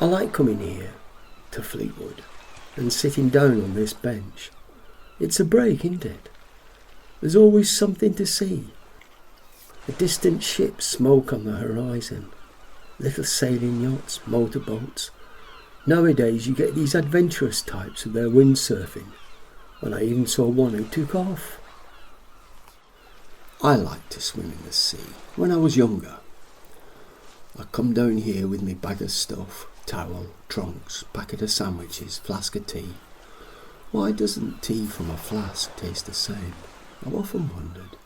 I like coming here to Fleetwood and sitting down on this bench. It's a break, isn't it? There's always something to see. A distant ship smoke on the horizon, little sailing yachts, motorboats. Nowadays you get these adventurous types with their windsurfing, and I even saw one who took off. I liked to swim in the sea when I was younger. I come down here with me bag of stuff, towel, trunks, packet of sandwiches, flask of tea. Why doesn't tea from a flask taste the same? I've often wondered.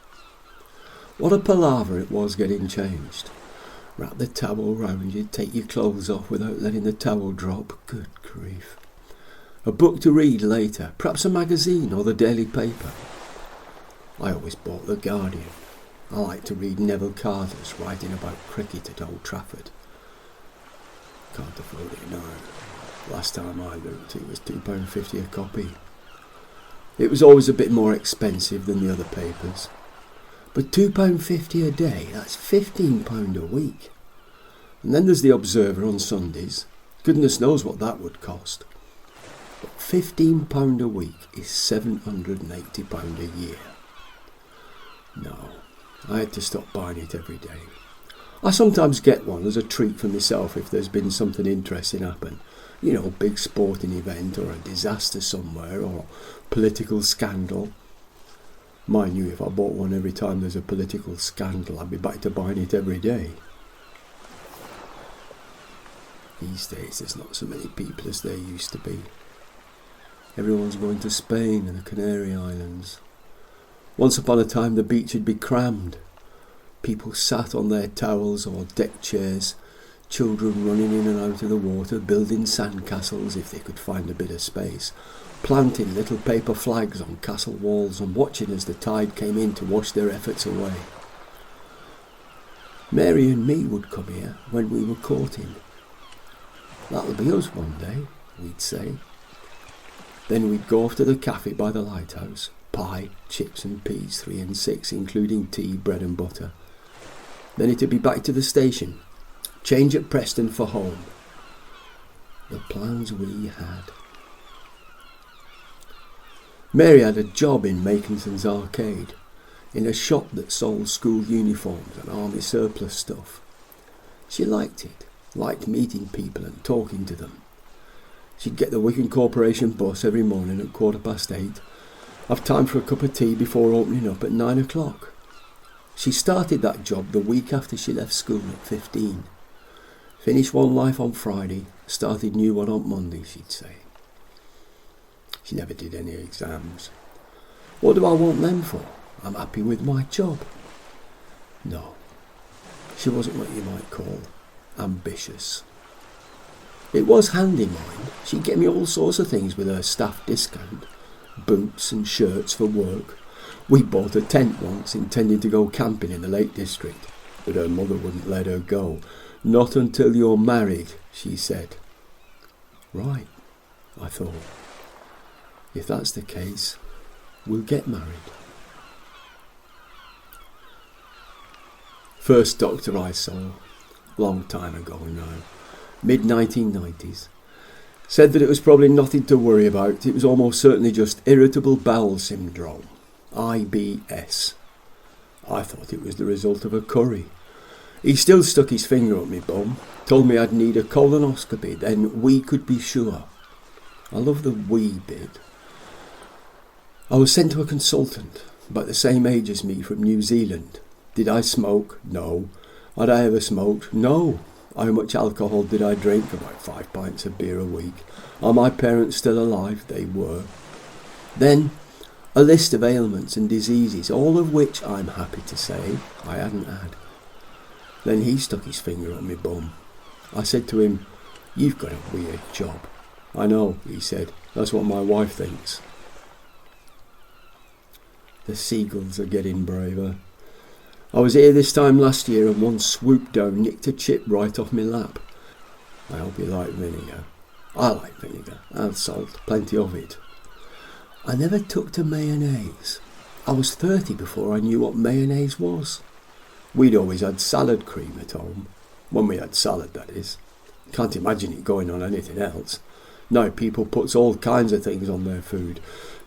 What a palaver it was getting changed. Wrap the towel round you, take your clothes off without letting the towel drop. Good grief. A book to read later, perhaps a magazine or the daily paper. I always bought The Guardian. I like to read Neville Carter's writing about cricket at Old Trafford. Can't afford it now. Last time I looked, it was £2.50 a copy. It was always a bit more expensive than the other papers. But £2.50 a day, that's £15 a week. And then there's the Observer on Sundays. Goodness knows what that would cost. But £15 a week is £780 a year. No, I had to stop buying it every day. I sometimes get one as a treat for myself if there's been something interesting happen. You know, big sporting event or a disaster somewhere or political scandal. Mind you, if I bought one every time there's a political scandal, I'd be back to buying it every day. These days there's not so many people as there used to be. Everyone's going to Spain and the Canary Islands. Once upon a time the beach would be crammed. People sat on their towels or deck chairs, children running in and out of the water, building sandcastles if they could find a bit of space, planting little paper flags on castle walls and watching as the tide came in to wash their efforts away. Mary and me would come here when we were courting. That'll be us one day, we'd say. Then we'd go off to the cafe by the lighthouse. Pie, chips and peas, 3 and 6, including tea, bread and butter. Then it'd be back to the station. Change at Preston for home. The plans we had. Mary had a job in Makinson's Arcade, in a shop that sold school uniforms and army surplus stuff. She liked it, liked meeting people and talking to them. She'd get the Wigan Corporation bus every morning at 8:15, have time for a cup of tea before opening up at 9 o'clock. She started that job the week after she left school at 15. Finished one life on Friday, started new one on Monday, she'd say. She never did any exams. What do I want them for? I'm happy with my job. No, she wasn't what you might call ambitious. It was handy, mind. She'd get me all sorts of things with her staff discount. Boots and shirts for work. We bought a tent once intending to go camping in the Lake District, but her mother wouldn't let her go. Not until you're married, she said. Right, I thought. If that's the case, we'll get married. First doctor I saw, long time ago now, mid-1990s, said that it was probably nothing to worry about. It was almost certainly just irritable bowel syndrome, IBS. I thought it was the result of a curry. He still stuck his finger up my bum, told me I'd need a colonoscopy, then we could be sure. I love the "we" bit. I was sent to a consultant, about the same age as me, from New Zealand. Did I smoke? No. Had I ever smoked? No. How much alcohol did I drink? About 5 pints of beer a week. Are my parents still alive? They were. Then a list of ailments and diseases, all of which I'm happy to say I hadn't had. Then he stuck his finger on my bum. I said to him, "You've got a weird job." "I know," he said. "That's what my wife thinks." The seagulls are getting braver. I was here this time last year and one swooped down, nicked a chip right off my lap. I hope you like vinegar. I like vinegar and salt, plenty of it. I never took to mayonnaise. I was 30 before I knew what mayonnaise was. We'd always had salad cream at home. When we had salad, that is. Can't imagine it going on anything else. Now people puts all kinds of things on their food.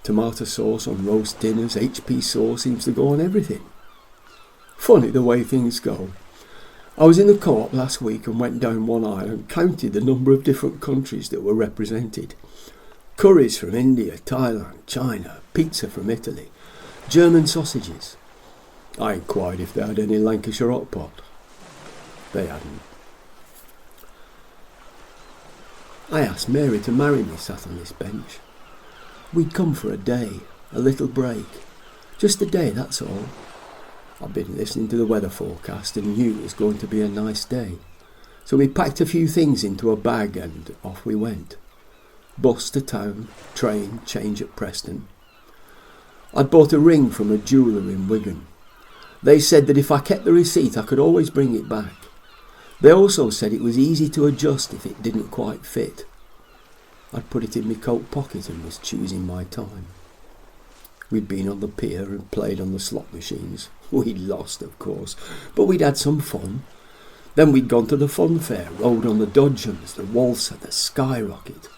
Tomato sauce on roast dinners, HP sauce seems to go on everything. Funny the way things go. I was in the co-op last week and went down one aisle and counted the number of different countries that were represented. Curries from India, Thailand, China, pizza from Italy, German sausages. I inquired if they had any Lancashire hot pot. They hadn't. I asked Mary to marry me sat on this bench. We'd come for a day, a little break. Just a day, that's all. I'd been listening to the weather forecast and knew it was going to be a nice day. So we packed a few things into a bag and off we went. Bus to town, train, change at Preston. I'd bought a ring from a jeweller in Wigan. They said that if I kept the receipt I could always bring it back. They also said it was easy to adjust if it didn't quite fit. I'd put it in my coat pocket and was choosing my time. We'd been on the pier and played on the slot machines. We'd lost, of course, but we'd had some fun. Then we'd gone to the fun fair, rode on the dodgems, the waltzer, the skyrocket.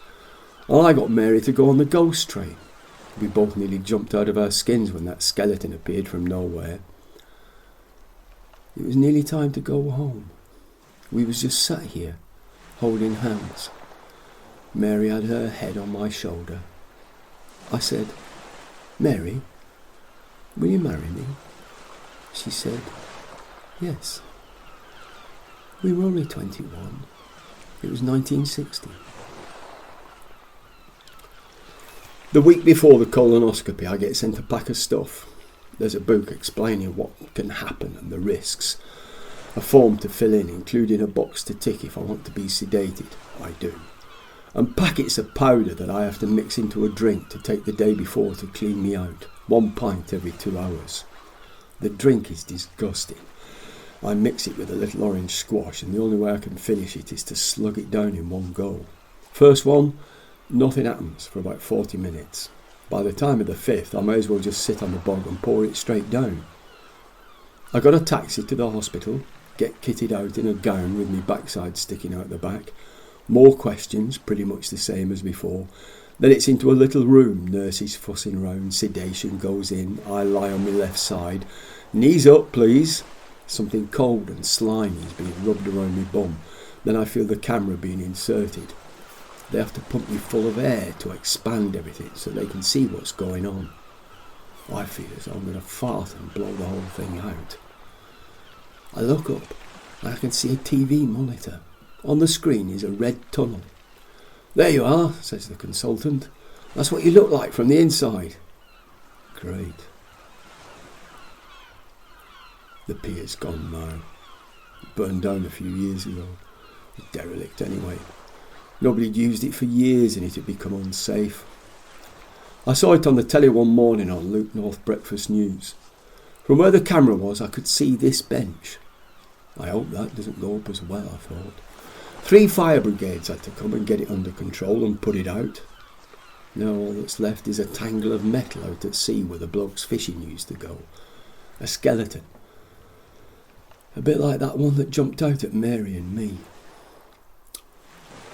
And I got Mary to go on the ghost train. We both nearly jumped out of our skins when that skeleton appeared from nowhere. It was nearly time to go home. We was just sat here, holding hands. Mary had her head on my shoulder. I said, "Mary, will you marry me?" She said, "Yes." We were only 21. It was 1960. The week before the colonoscopy, I get sent a pack of stuff. There's a book explaining what can happen and the risks. A form to fill in, including a box to tick if I want to be sedated. I do. And packets of powder that I have to mix into a drink to take the day before to clean me out. 1 pint every 2 hours. The drink is disgusting. I mix it with a little orange squash and the only way I can finish it is to slug it down in one go. First one, nothing happens for about 40 minutes. By the time of the fifth, I may as well just sit on the bog and pour it straight down. I got a taxi to the hospital, get kitted out in a gown with my backside sticking out the back. More questions, pretty much the same as before. Then it's into a little room, nurses fussing round, sedation goes in, I lie on my left side. Knees up, please. Something cold and slimy is being rubbed around my bum. Then I feel the camera being inserted. They have to pump me full of air to expand everything so they can see what's going on. I feel as though I'm going to fart and blow the whole thing out. I look up and I can see a TV monitor. On the screen is a red tunnel. "There you are," says the consultant. "That's what you look like from the inside." Great. The pier's gone now. It burned down a few years ago. A derelict anyway. Nobody had used it for years and it had become unsafe. I saw it on the telly one morning on Luke North Breakfast News. From where the camera was I could see this bench. I hope that doesn't go up as well, I thought. 3 fire brigades had to come and get it under control and put it out. Now all that's left is a tangle of metal out at sea where the blokes fishing used to go. A skeleton. A bit like that one that jumped out at Mary and me.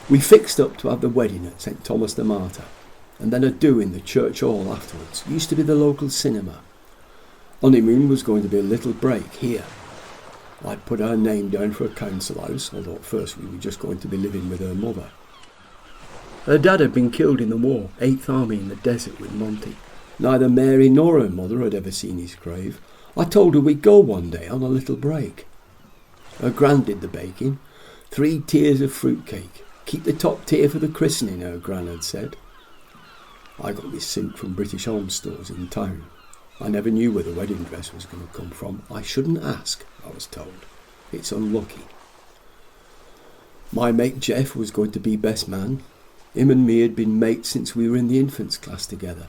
We fixed up to have the wedding at St Thomas the Martyr, and then a do in the church hall afterwards. Used to be the local cinema. Honeymoon was going to be a little break here. I'd put her name down for a council house, although at first we were just going to be living with her mother. Her dad had been killed in the war, 8th Army in the desert with Monty. Neither Mary nor her mother had ever seen his grave. I told her we'd go one day on a little break. Her gran did the baking. 3 tiers of fruitcake. Keep the top tier for the christening, her gran had said. I got this suit from British Home Stores in town. I never knew where the wedding dress was going to come from. I shouldn't ask, I was told. It's unlucky. My mate Jeff was going to be best man. Him and me had been mates since we were in the infants class together.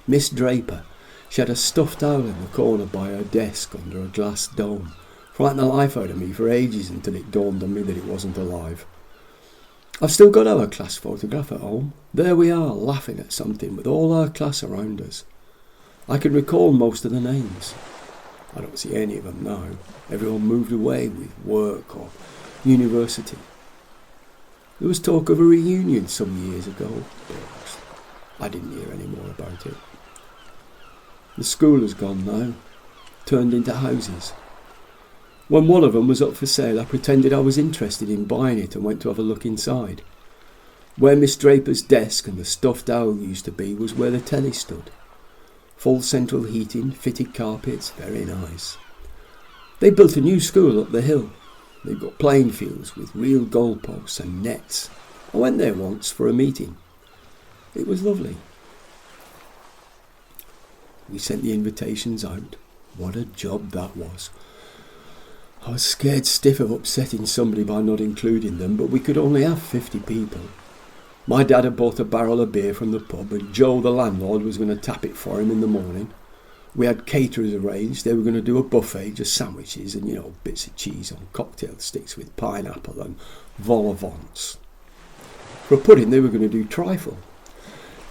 Miss Draper, she had a stuffed owl in the corner by her desk under a glass dome. Frightened the life out of me for ages until it dawned on me that it wasn't alive. I've still got our class photograph at home. There we are, laughing at something with all our class around us. I can recall most of the names. I don't see any of them now. Everyone moved away with work or university. There was talk of a reunion some years ago, but I didn't hear any more about it. The school has gone now, turned into houses. When one of them was up for sale, I pretended I was interested in buying it and went to have a look inside. Where Miss Draper's desk and the stuffed owl used to be was where the telly stood. Full central heating, fitted carpets, very nice. They built a new school up the hill. They've got playing fields with real goalposts and nets. I went there once for a meeting. It was lovely. We sent the invitations out. What a job that was. I was scared stiff of upsetting somebody by not including them, but we could only have 50 people. My dad had bought a barrel of beer from the pub, and Joe, the landlord, was going to tap it for him in the morning. We had caterers arranged. They were going to do a buffet, just sandwiches and, bits of cheese on cocktail sticks with pineapple and vol au vents. For a pudding, they were going to do trifle.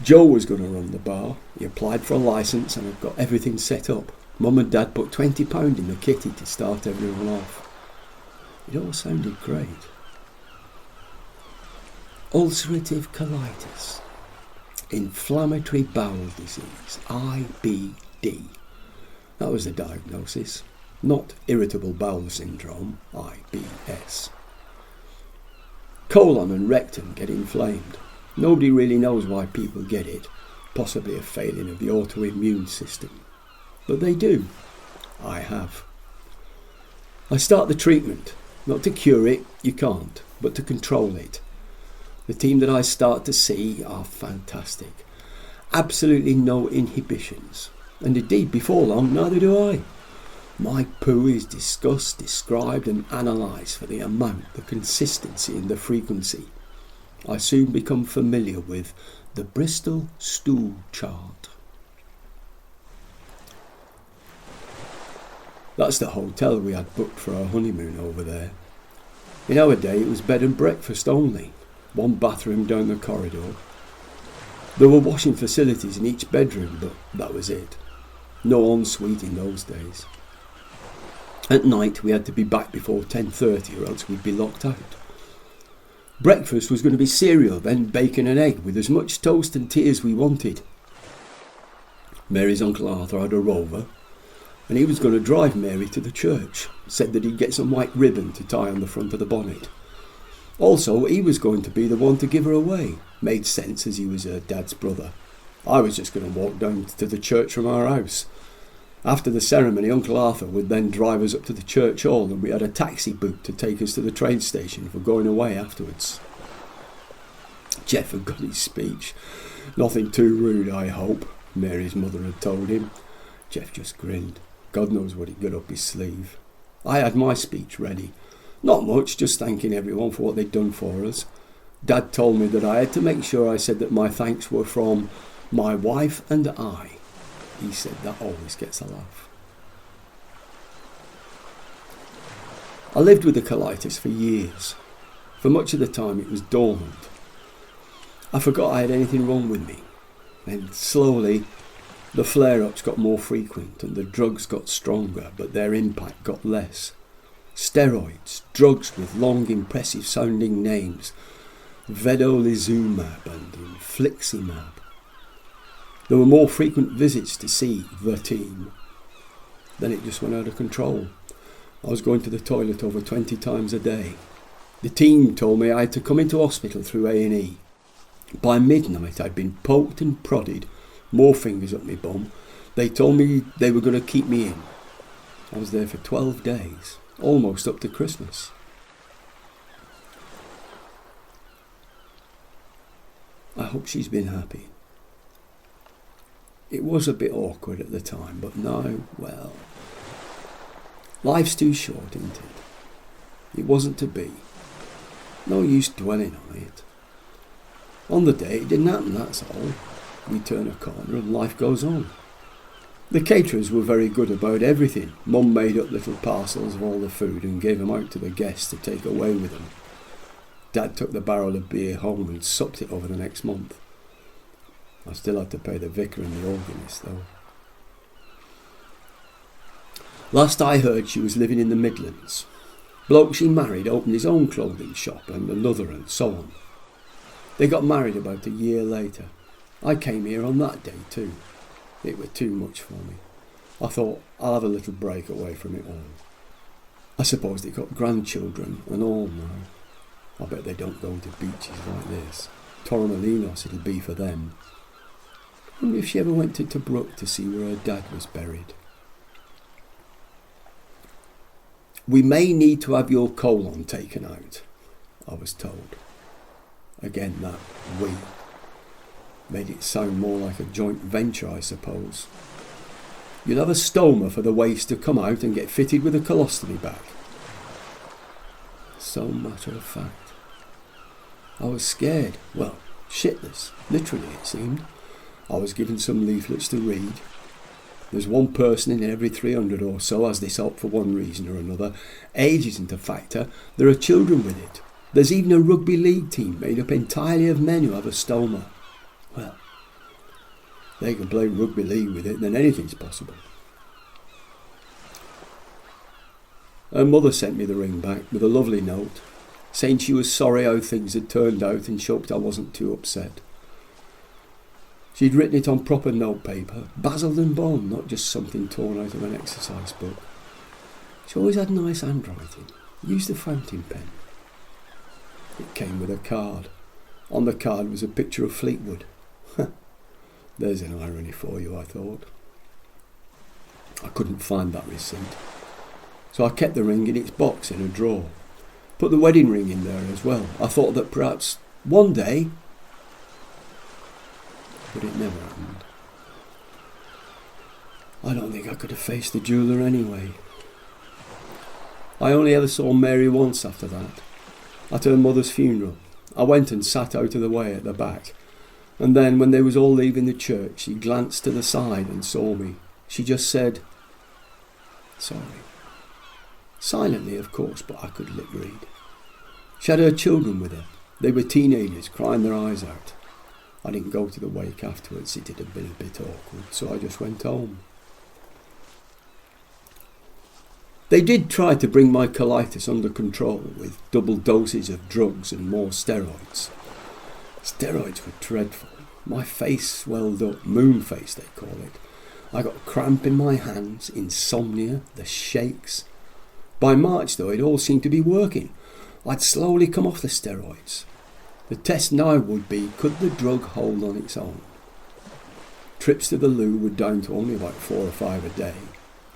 Joe was going to run the bar. He applied for a licence and had got everything set up. Mum and Dad put £20 in the kitty to start everyone off. It all sounded great. Ulcerative colitis, inflammatory bowel disease, IBD. That was the diagnosis, not irritable bowel syndrome, IBS. Colon and rectum get inflamed. Nobody really knows why people get it, possibly a failing of the autoimmune system. But they do. I have. I start the treatment, not to cure it, you can't, but to control it. The team that I start to see are fantastic. Absolutely no inhibitions. And indeed, before long, neither do I. My poo is discussed, described and analysed for the amount, the consistency and the frequency. I soon become familiar with the Bristol stool chart. That's the hotel we had booked for our honeymoon over there. In our day, it was bed and breakfast only. One bathroom down the corridor. There were washing facilities in each bedroom, but that was it. No ensuite in those days. At night we had to be back before 10:30 or else we'd be locked out. Breakfast was going to be cereal, then bacon and egg with as much toast and tea as we wanted. Mary's Uncle Arthur had a Rover and he was going to drive Mary to the church. Said that he'd get some white ribbon to tie on the front of the bonnet. Also, he was going to be the one to give her away. Made sense as he was her dad's brother. I was just going to walk down to the church from our house. After the ceremony, Uncle Arthur would then drive us up to the church hall and we had a taxi booked to take us to the train station for going away afterwards. Jeff had got his speech. Nothing too rude, I hope, Mary's mother had told him. Jeff just grinned. God knows what he'd got up his sleeve. I had my speech ready. Not much, just thanking everyone for what they'd done for us. Dad told me that I had to make sure I said that my thanks were from my wife and I. He said that always gets a laugh. I lived with the colitis for years. For much of the time it was dormant. I forgot I had anything wrong with me. Then slowly the flare-ups got more frequent and the drugs got stronger, but their impact got less. Steroids, drugs with long impressive sounding names, vedolizumab and infliximab. There were more frequent visits to see the team. Then it just went out of control. I was going to the toilet over 20 times a day. The team told me I had to come into hospital through A&E. By midnight I'd been poked and prodded, more fingers up my bum. They told me they were going to keep me in. I was there for 12 days. Almost up to Christmas. I hope she's been happy. It was a bit awkward at the time, but now, well, life's too short, isn't it? It wasn't to be. No use dwelling on it. On the day it didn't happen, that's all. We turn a corner and life goes on. The caterers were very good about everything. Mum made up little parcels of all the food and gave them out to the guests to take away with them. Dad took the barrel of beer home and supped it over the next month. I still had to pay the vicar and the organist though. Last I heard she was living in the Midlands. Bloke she married opened his own clothing shop and another and so on. They got married about a year later. I came here on that day too. It was too much for me. I thought I'll have a little break away from it all. I suppose they got grandchildren and all now. I bet they don't go to beaches like this. Torremolinos it'll be for them. I wonder if she ever went to Tobruk to see where her dad was buried. We may need to have your colon taken out, I was told. Again, that we made it sound more like a joint venture, I suppose. You'll have a stoma for the waste to come out and get fitted with a colostomy bag. So matter of fact. I was scared. Well, shitless, literally it seemed. I was given some leaflets to read. There's one person in every 300 or so has this up for one reason or another. Age isn't a factor. There are children with it. There's even a rugby league team made up entirely of men who have a stoma. Well, they can play rugby league with it, then anything's possible. Her mother sent me the ring back with a lovely note, saying she was sorry how things had turned out and hoped I wasn't too upset. She'd written it on proper notepaper, basiled and bone, not just something torn out of an exercise book. She always had nice handwriting, used a fountain pen. It came with a card. On the card was a picture of Fleetwood. There's an irony for you, I thought. I couldn't find that receipt, so I kept the ring in its box in a drawer. Put the wedding ring in there as well. I thought that perhaps one day, but it never happened. I don't think I could have faced the jeweller anyway. I only ever saw Mary once after that, at her mother's funeral. I went and sat out of the way at the back, and then when they was all leaving the church, she glanced to the side and saw me. She just said, "Sorry." Silently, of course, but I could lip read. She had her children with her. They were teenagers, crying their eyes out. I didn't go to the wake afterwards, it had been a bit awkward, so I just went home. They did try to bring my colitis under control with double doses of drugs and more steroids. Steroids were dreadful. My face swelled up, moon face they call it. I got cramp in my hands, insomnia, the shakes. By March though, it all seemed to be working. I'd slowly come off the steroids. The test now would be, could the drug hold on its own? Trips to the loo were down to only about 4 or 5 a day.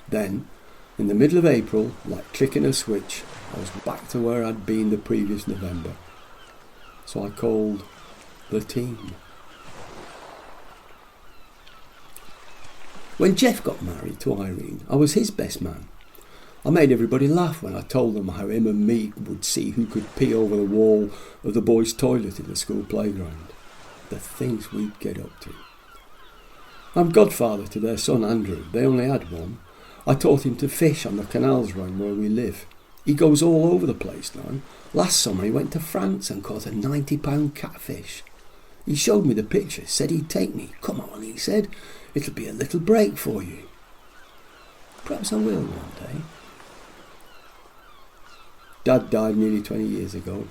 Then, in the middle of April, like clicking a switch, I was back to where I'd been the previous November. So I called the team. When Jeff got married to Irene, I was his best man. I made everybody laugh when I told them how him and me would see who could pee over the wall of the boys' toilet in the school playground. The things we'd get up to. I'm godfather to their son Andrew. They only had one. I taught him to fish on the canals round where we live. He goes all over the place now. Last summer he went to France and caught a 90-pound catfish. He showed me the pictures, said he'd take me. "Come on," he said. "It'll be a little break for you." Perhaps I will one day. Dad died nearly 20 years ago,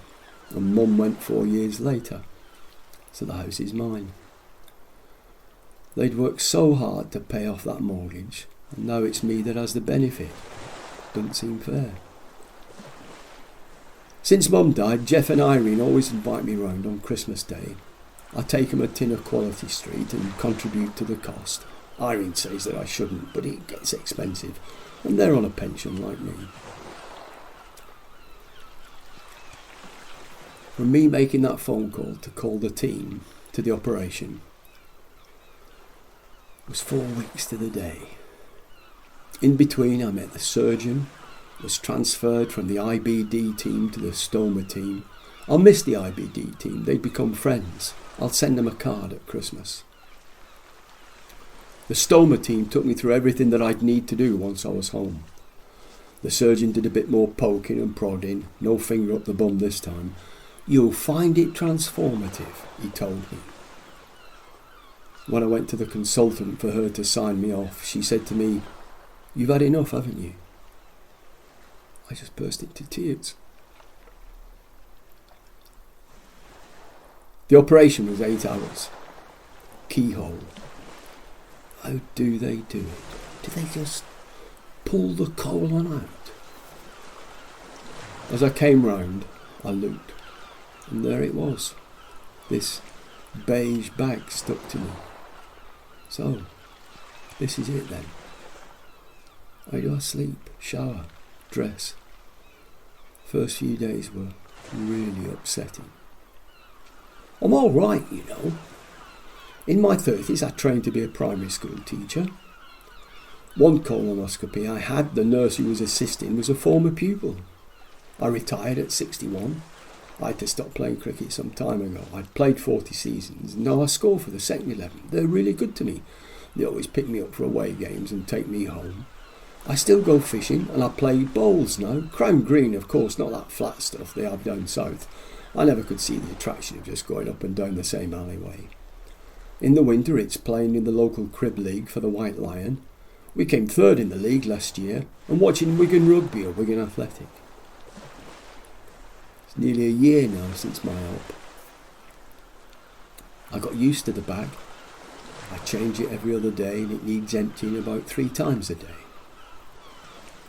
and Mum went 4 years later, so the house is mine. They'd worked so hard to pay off that mortgage, and now it's me that has the benefit. Doesn't seem fair. Since Mum died, Jeff and Irene always invite me round on Christmas Day. I take them a tin of Quality Street and contribute to the cost. Irene says that I shouldn't, but it gets expensive, and they're on a pension like me. From me making that phone call to call the team to the operation was 4 weeks to the day. In between, I met the surgeon, was transferred from the IBD team to the stoma team. I'll miss the IBD team, they'd become friends. I'll send them a card at Christmas. The stoma team took me through everything that I'd need to do once I was home. The surgeon did a bit more poking and prodding, no finger up the bum this time. "You'll find it transformative," he told me. When I went to the consultant for her to sign me off, she said to me, "You've had enough, haven't you?" I just burst into tears. The operation was 8 hours. Keyhole. How do they do it? Do they just pull the colon out? As I came round, I looked, and there it was. This beige bag stuck to me. So, this is it then. I go to sleep, shower, dress. First few days were really upsetting. I'm all right, you know. In my 30s, I trained to be a primary school teacher. One colonoscopy I had, the nurse who was assisting was a former pupil. I retired at 61. I had to stop playing cricket some time ago. I'd played 40 seasons. Now I score for the second 11. They're really good to me. They always pick me up for away games and take me home. I still go fishing and I play bowls now. Crown green, of course, not that flat stuff they have down south. I never could see the attraction of just going up and down the same alleyway. In the winter, it's playing in the local crib league for the White Lion. We came third in the league last year and watching Wigan Rugby or Wigan Athletic. It's nearly a year now since my op. I got used to the bag. I change it every other day and it needs emptying about 3 times a day.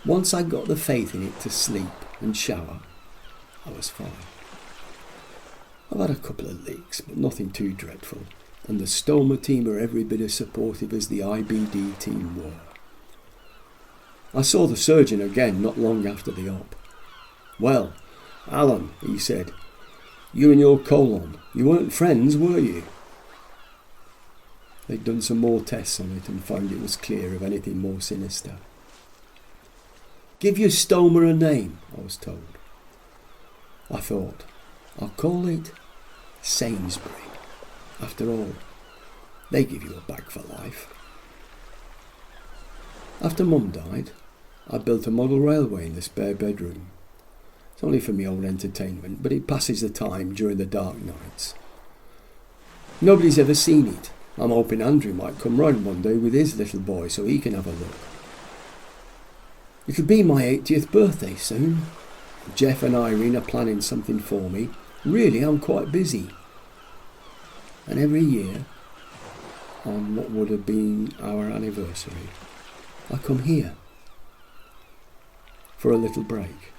Once I got the faith in it to sleep and shower, I was fine. I've had a couple of leaks, but nothing too dreadful, and the stoma team are every bit as supportive as the IBD team were. I saw the surgeon again not long after the op. "Well, Alan," he said, "you and your colon, you weren't friends, were you?" They'd done some more tests on it and found it was clear of anything more sinister. "Give your stoma a name," I was told. I thought, I'll call it Sainsbury. After all, they give you a bag for life. After Mum died, I built a model railway in the spare bedroom. It's only for my own entertainment, but it passes the time during the dark nights. Nobody's ever seen it. I'm hoping Andrew might come round one day with his little boy so he can have a look. It'll be my 80th birthday soon. Jeff and Irene are planning something for me. Really, I'm quite busy. And every year, on what would have been our anniversary, I come here for a little break.